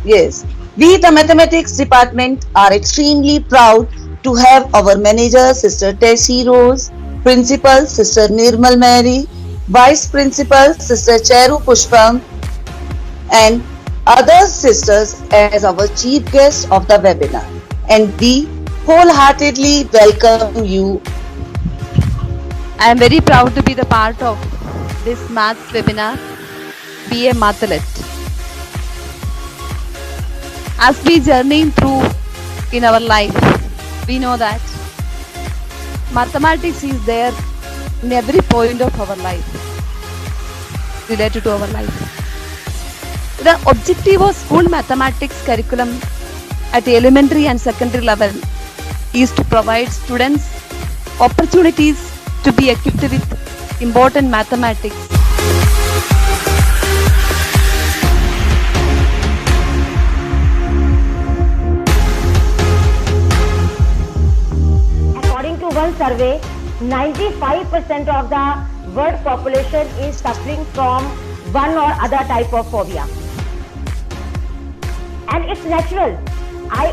Yes, we the mathematics department are extremely proud to have our manager Sister Tessie Rose, principal Sister Nirmal Mary, vice principal Sister Cheru Pushpam, and other sisters as our chief guests of the webinar. And we wholeheartedly welcome you. I am very proud to be the part of this maths webinar, Be a Mathalet. As we journey through in our life, we know that mathematics is there in every point of our life, related to our life. The objective of school mathematics curriculum at the elementary and secondary level is to provide students opportunities to be equipped with important mathematics. According to one survey, 95% of the world population is suffering from one or other type of phobia. And it's natural.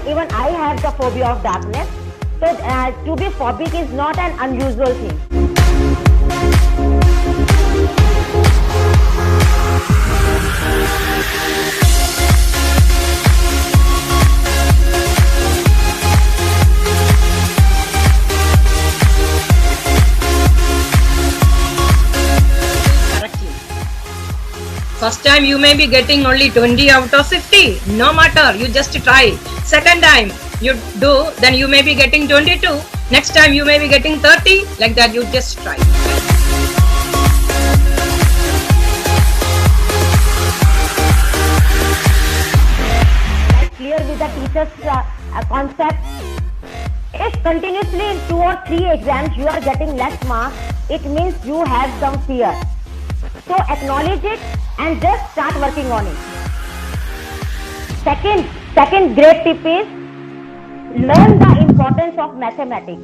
Even I have the phobia of darkness. So to be phobic is not an unusual thing. First time you may be getting only 20 out of 50. No matter, you just try. Second time you do, then you may be getting 22. Next time you may be getting 30. Like that, you just try. Clear with the teacher's concept. If continuously in 2 or 3 exams you are getting less marks, it means you have some fear. So acknowledge it and just start working on it. Second great tip is learn the importance of mathematics.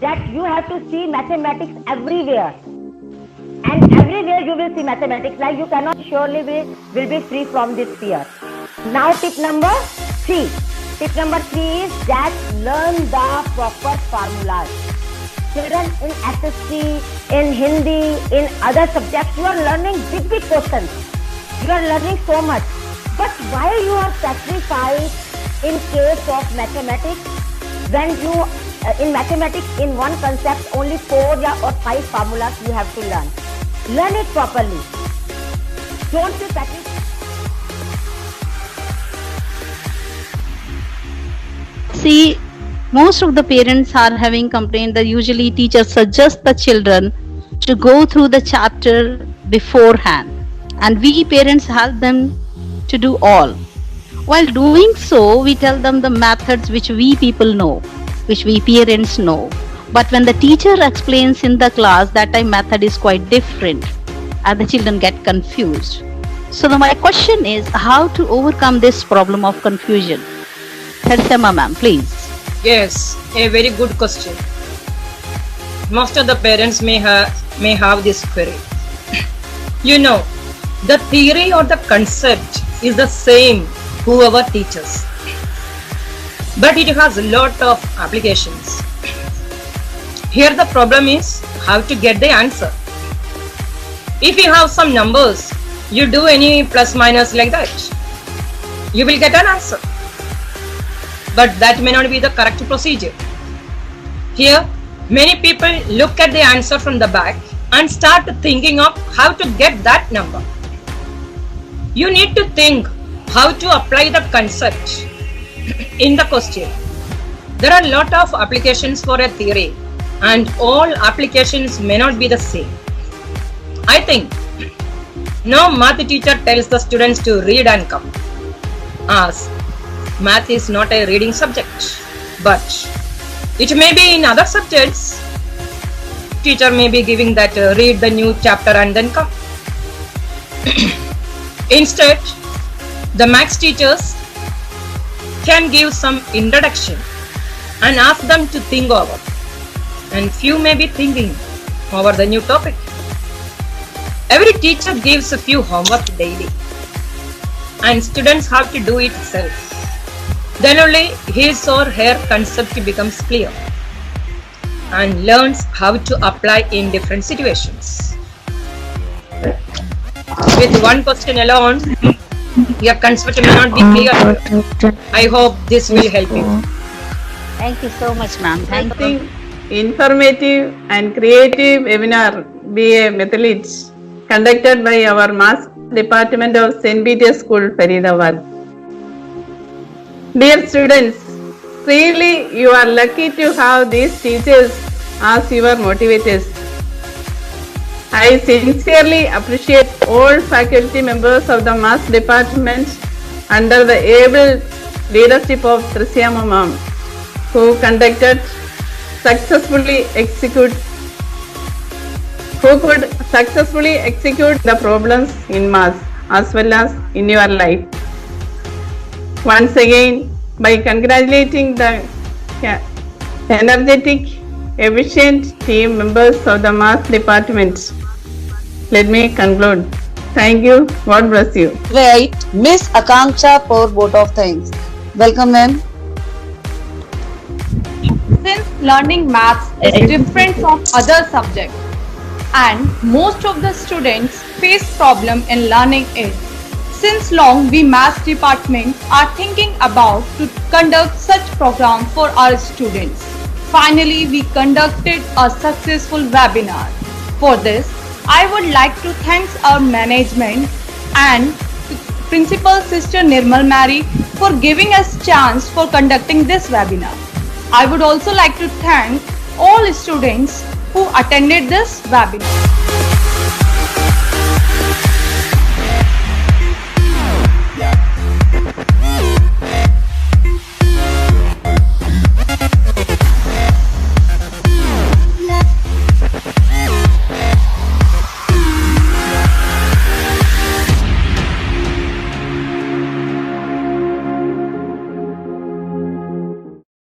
That you have to see mathematics everywhere. And everywhere you will see mathematics. Like you cannot surely will be free from this fear. Now tip number 3. Tip number 3 is that learn the proper formulas. Children in SSC, in Hindi, in other subjects, you are learning big questions. You are learning so much. But why you are sacrificed in case of mathematics when you, in mathematics, in one concept, only 4 or 5 formulas you have to learn. Learn it properly. Don't be sacrificed. See, most of the parents are having complained that usually teachers suggest the children to go through the chapter beforehand, and we parents help them to do all. While doing so, we tell them the methods which we people know, which we parents know. But when the teacher explains in the class, that time method is quite different and the children get confused. So my question is how to overcome this problem of confusion. Harsema ma'am, please. Yes, a very good question. Most of the parents may have this query. You know, the theory or the concept is the same whoever teaches, but it has a lot of applications. Here the problem is how to get the answer. If you have some numbers, you do any plus minus like that, you will get an answer. But that may not be the correct procedure. Here, many people look at the answer from the back and start thinking of how to get that number. You need to think how to apply the concept in the question. There are a lot of applications for a theory, and all applications may not be the same. I think no math teacher tells the students to read and come, as math is not a reading subject, but it may be in other subjects. Teacher may be giving that read the new chapter and then come. Instead, the maths teachers can give some introduction and ask them to think over, and few may be thinking over the new topic. Every teacher gives a few homework daily. and students have to do it self. Then only his or her concept becomes clear and learns how to apply in different situations. With one question alone, your concept may not be clear. I hope this will help you. Thank you so much, ma'am. Thank you. Informative and creative webinar BA Methalid conducted by our Maths Department of St. Peter's School, Faridabad. Dear students, really you are lucky to have these teachers as your motivators. I sincerely appreciate all faculty members of the Maths Department under the able leadership of Trisyama ma'am, who could successfully execute the problems in maths as well as in your life. Once again, by congratulating the energetic, efficient team members of the Maths Department, let me conclude. Thank you. God bless you. Right, Miss Akanksha for vote of thanks. Welcome, ma'am. Since learning maths is different from other subjects and most of the students face problem in learning it, since long we maths department are thinking about to conduct such program for our students. Finally, we conducted a successful webinar. For this, I would like to thank our management and Principal Sister Nirmal Mary for giving us chance for conducting this webinar. I would also like to thank all students who attended this webinar.